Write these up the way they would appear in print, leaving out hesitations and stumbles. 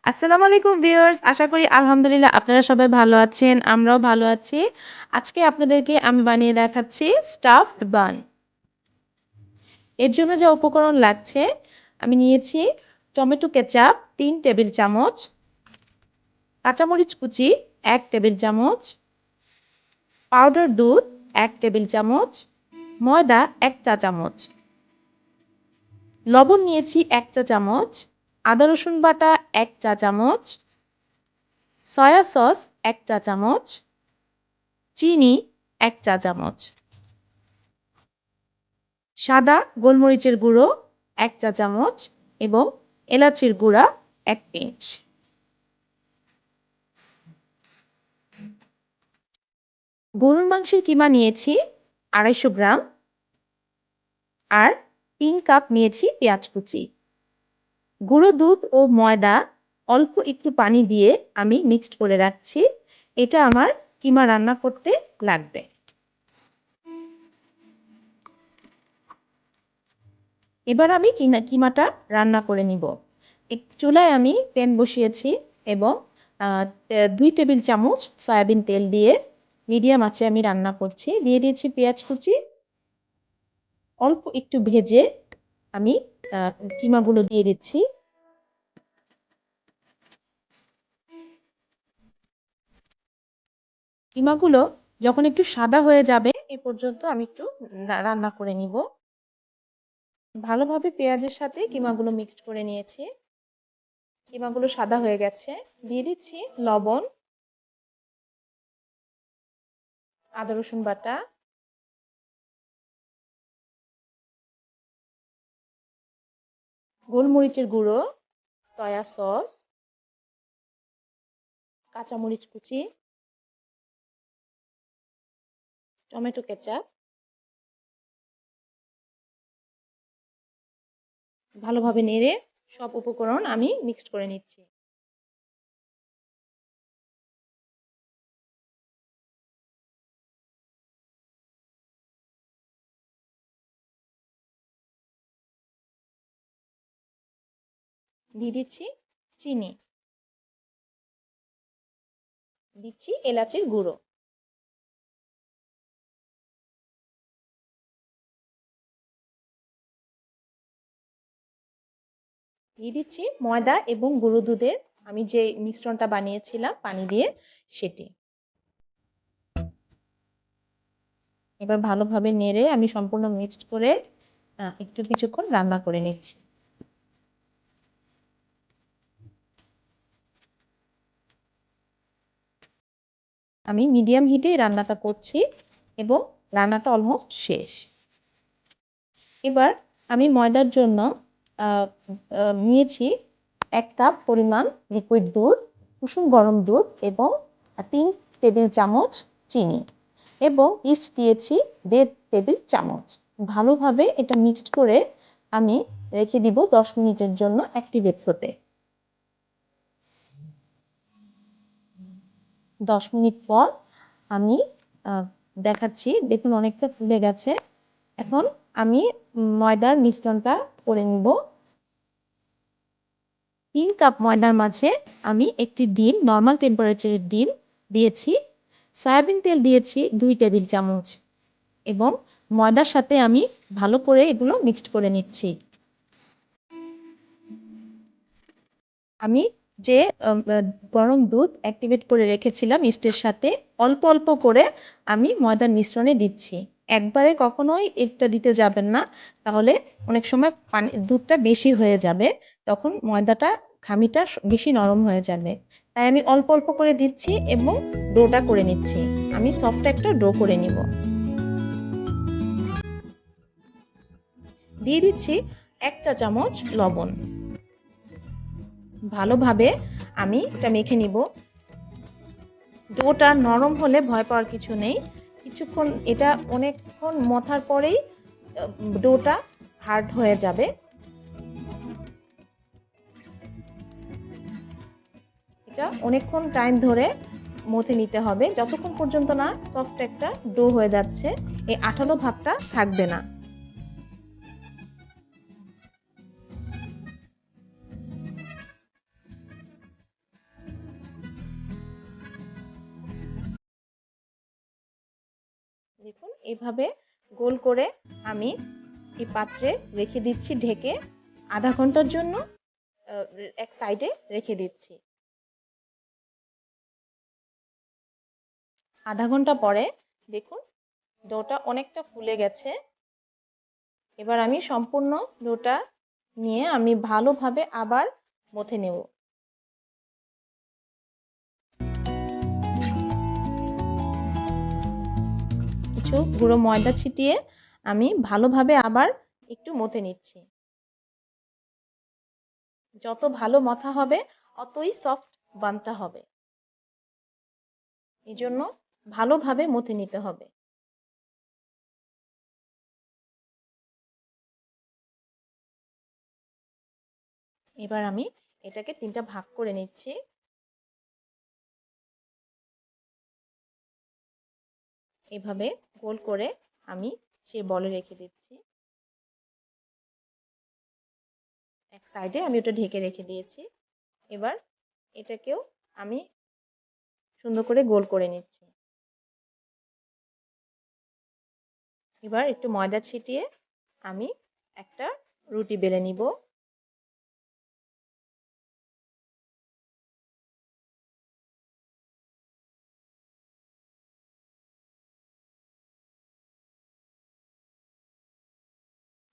আসসালামু আলাইকুম ভিউয়ার্স। আশা করি আলহামদুলিল্লাহ আপনারা সবাই ভালো আছেন। আমরাও ভালো আছি। আজকে আপনাদেরকে আমি বানিয়ে দেখাচ্ছি স্টাফড বান। এর জন্য যা উপকরণ লাগছে, আমি নিয়েছি টমেটো কেচাপ ৩ টেবিল চামচ, কাঁচামরিচ কুচি ১ টেবিল চামচ, পাউডার দুধ ১ টেবিল চামচ, ময়দা ১ চা চামচ, লবণ নিয়েছি ১ চা চামচ, আদা রসুন বাটা ১ চা চামচ, সয়া সস ১ চা চামচ, চিনি ১ চা চামচ, সাদা গোলমরিচের গুঁড়ো ১ চা চামচ এবং এলাচির গুঁড়া ১ পিঞ্চ। গরুর মাংসের কিমা নিয়েছি ২৫০ গ্রাম আর ৩ কাপ নিয়েছি পেঁয়াজ কুচি। গুঁড়ো দুধ ও ময়দা অল্প একটু পানি দিয়ে আমি মিক্সড করে রাখছি। এটা আমার কিমা রান্না করতে লাগবে। এবার আমি কিমাটা রান্না করে নিব। চুলায় আমি প্যান বসিয়েছি এবং ২ টেবিল চামচ সয়াবিন তেল দিয়ে মিডিয়াম আঁচে আমি রান্না করছি। দিয়ে দিয়েছি পেঁয়াজ কুচি। অল্প একটু ভেজে আমি কিমাগুলো দিয়ে দিচ্ছি। কিমাগুলো যখন একটু সাদা হয়ে যাবে এ পর্যন্ত আমি একটু রান্না করে নিব। ভালোভাবে পেঁয়াজের সাথে কিমাগুলো মিক্সড করে নিয়েছি। কিমাগুলো সাদা হয়ে গেছে। দিয়ে দিচ্ছি লবণ, আদা রসুন বাটা, গোলমরিচের গুঁড়ো, সয়া সস, কাঁচামরিচ কুচি, টমেটো কেচাপ, ভালোভাবে নেড়ে সব উপকরণ আমি মিক্সড করে নিচ্ছি। দিয়ে দিচ্ছি চিনি, দিচ্ছি এলাচের গুঁড়ো, দিয়ে দিচ্ছি ময়দা এবং গুঁড়ো দুধের আমি যে মিশ্রণটা বানিয়েছিলাম পানি দিয়ে সেটি। এবার ভালোভাবে নেড়ে আমি সম্পূর্ণ মিক্সড করে একটু কিছুক্ষণ রান্না করে নিচ্ছি। আমি মিডিয়াম হিটে রান্নাটা করছি এবং রান্নাটা অলমোস্ট শেষ। এবার আমি ময়দার জন্য নিয়েছি ১ কাপ পরিমাণ লিকুইড দুধ, কুসুম গরম দুধ এবং ৩ টেবিল চামচ চিনি এবং ইস্ট দিয়েছি ১.৫ টেবিল চামচ। ভালোভাবে এটা মিক্সড করে আমি রেখে দিব ১০ মিনিটের জন্য অ্যাক্টিভেট হতে। ১০ মিনিট পর আমি দেখাচ্ছি, দেখুন অনেকটা ফুলে গেছে। এখন আমি ময়দার মিশ্রণটা করে নিব। ৩ কাপ ময়দার মাঝে আমি একটি ডিম, নরমাল টেম্পারেচারের ডিম দিয়েছি। সয়াবিন তেল দিয়েছি ২ টেবিল চামচ এবং ময়দার সাথে আমি ভালো করে এগুলো মিক্সড করে নিচ্ছি। আমি যে গরম দুধ অ্যাক্টিভেট করে রেখেছিলাম ইস্টের সাথে অল্প অল্প করে আমি ময়দার মিশ্রণে দিচ্ছি। একবারে কখনোই এটা দিতে যাবেন না, তাহলে অনেক সময় দুধটা বেশি হয়ে যাবে, তখন ময়দাটা খামিটা বেশি নরম হয়ে যাবে। তাই আমি অল্প অল্প করে দিচ্ছি এবং ডোটা করে নিচ্ছি। আমি সফট একটা ডো করে নিব। দিয়ে দিচ্ছি ১ চা চামচ লবণ। ভালোভাবে আমি এটা মেখে নিব। ডোটা নরম হলে ভয় পাওয়ার কিছু নেই। কিছুক্ষণ এটা অনেকক্ষণ মথার পরেই ডোটা হার্ড হয়ে যাবে। এটা অনেকক্ষণ টাইম ধরে মথে নিতে হবে, যতক্ষণ পর্যন্ত না সফট একটা ডো হয়ে যাচ্ছে, এই আঠালো ভাবটা থাকবে না। দেখুন এভাবে গোল করে আমি এই পাত্রে রেখে দিচ্ছি ঢেকে আধা ঘন্টার জন্য এক সাইডে রেখে দিচ্ছি। আধা ঘন্টা পরে দেখুন ডোটা অনেকটা ফুলে গেছে। এবার আমি সম্পূর্ণ ডোটা নিয়ে আমি ভালোভাবে আবার মথে নেব। কিছু গুঁড়ো ময়দা ছিটিয়ে আমি ভালোভাবে আবার একটু মথে নিচ্ছি। যত ভালো মথা হবে অতই সফট বানটা হবে, এই জন্য ভালোভাবে মথে নিতে হবে। এবার আমি এটাকে 3টা ভাগ করে নিচ্ছি। এভাবে গোল করে আমি সেই বলে রেখে দিচ্ছি। এক সাইডে আমি ওটা ঢেকে রেখে দিয়েছি। এবার এটাকেও আমি সুন্দর করে গোল করে নিচ্ছি। এবার একটু ময়দা ছিটিয়ে আমি একটা রুটি বেলে নিব।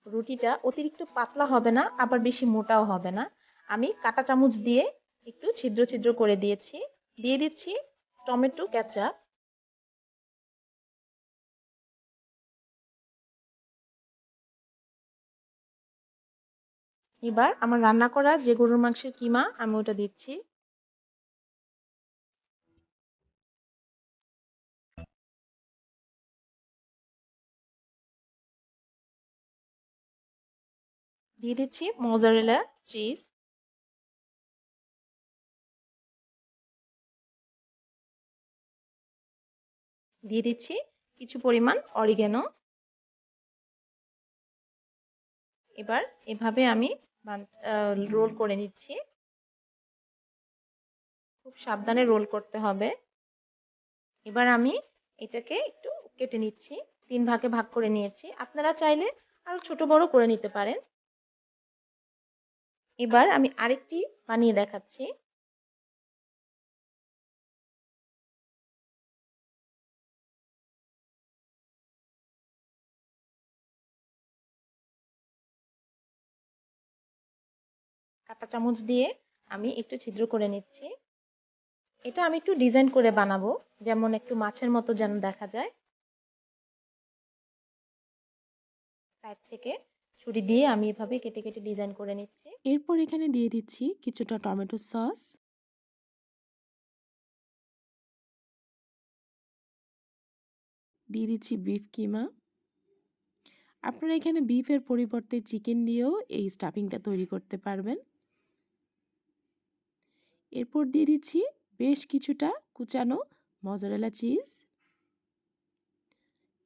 রুটিটা অতিরিক্ত পাতলা হবে না, আবার বেশি মোটাও হবে না। আমি কাঁটা চামচ দিয়ে একটু ছিদ্র ছিদ্র করে দিয়েছি। দিয়ে দিচ্ছি টমেটো কেচাপ। এবার আমার রান্না করা যে গরুর মাংসের কিমা আমি ওটা দিচ্ছি। দিয়ে দিচ্ছি মোজারেলা চিজ। দিয়ে দিচ্ছি কিছু পরিমাণ অরিগ্যানো। এবার এভাবে আমি রোল করে নিচ্ছি। খুব সাবধানে রোল করতে হবে। এবার আমি এটাকে একটু কেটে নিচ্ছি। 3 ভাগে ভাগ করে নিয়েছি। আপনারা চাইলে আরো ছোট বড় করে নিতে পারেন। এবার আমি আরেকটি বানিয়ে দেখাচ্ছি। কাঁটা চামচ দিয়ে আমি একটু ছিদ্র করে নিচ্ছি। এটা আমি একটু ডিজাইন করে বানাবো, যেমন একটু মাছের মতো যেন দেখা যায়। সাইড থেকে ছুরি দিয়ে আমি এভাবে কেটে কেটে ডিজাইন করে নিচ্ছি। এরপর এখানে দিয়ে দিচ্ছি কিছুটা টমেটো সস, দিয়ে দিচ্ছি বিফ কিমা। আপনারা এখানে বিফের পরিবর্তে চিকেন দিয়েও এই স্টাফিংটা তৈরি করতে পারবেন। এরপর দিয়ে দিচ্ছি বেশ কিছুটা কুচানো মজারেলা চিজ,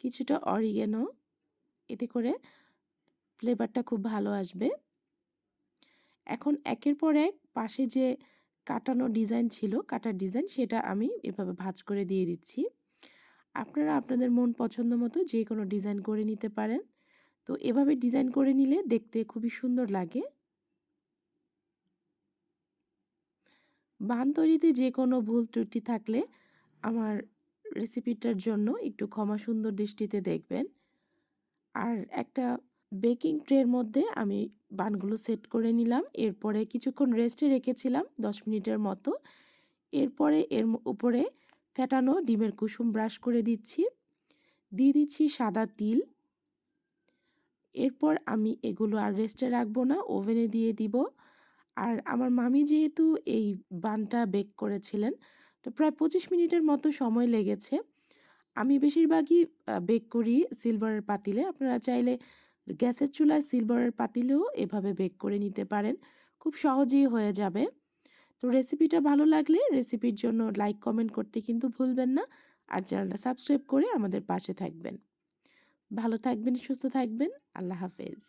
কিছুটা অরিগ্যানো, এতে করে ফ্লেভারটা খুব ভালো আসবে। এখন একের পর এক পাশে যে কাটানো ডিজাইন ছিল, কাটার ডিজাইন, সেটা আমি এভাবে ভাঁজ করে দিয়ে দিচ্ছি। আপনারা আপনাদের মন পছন্দ মতো যে কোনো ডিজাইন করে নিতে পারেন। তো এভাবে ডিজাইন করে নিলে দেখতে খুবই সুন্দর লাগে। বান তৈরিতে যে কোনো ভুল ত্রুটি থাকলে আমার রেসিপিটার জন্য একটু ক্ষমা সুন্দর দৃষ্টিতে দেখবেন। আর একটা বেকিং ট্রের মধ্যে আমি বানগুলো সেট করে নিলাম। এরপরে কিছুক্ষণ রেস্টে রেখেছিলাম 10 মিনিটের মতো। এরপরে এর উপরে ফেটানো ডিমের কুসুম ব্রাশ করে দিচ্ছি। দিয়ে দিচ্ছি সাদা তিল। এরপর আমি এগুলো আর রেস্টে রাখবো না, ওভেনে দিয়ে দিব। আর আমার মামি যেহেতু এই বানটা বেক করেছিলেন, তো প্রায় 25 মিনিটের মতো সময় লেগেছে। আমি বেশিরভাগই বেক করি সিলভারের পাতিলে। আপনারা চাইলে গ্যাসের চুলায় সিলভারের পাতিলেও এভাবে বেক করে নিতে পারেন। খুব সহজেই হয়ে যাবে। তো রেসিপিটা ভালো লাগলে রেসিপির জন্য লাইক কমেন্ট করতে কিন্তু ভুলবেন না। আর চ্যানেলটা সাবস্ক্রাইব করে আমাদের পাশে থাকবেন। ভালো থাকবেন, সুস্থ থাকবেন। আল্লাহ হাফেজ।